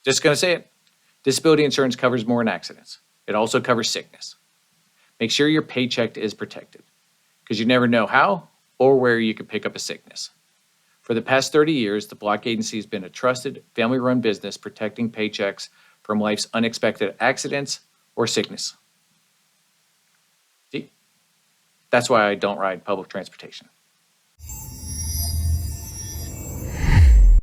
Just going to say it. Disability insurance covers more than accidents. It also covers sickness. Make sure your paycheck is protected, because you never know how or where you could pick up a sickness. For the past 30 years, the Bloch Agency has been a trusted, family-run business protecting paychecks from life's unexpected accidents or sickness. See? That's why I don't ride public transportation.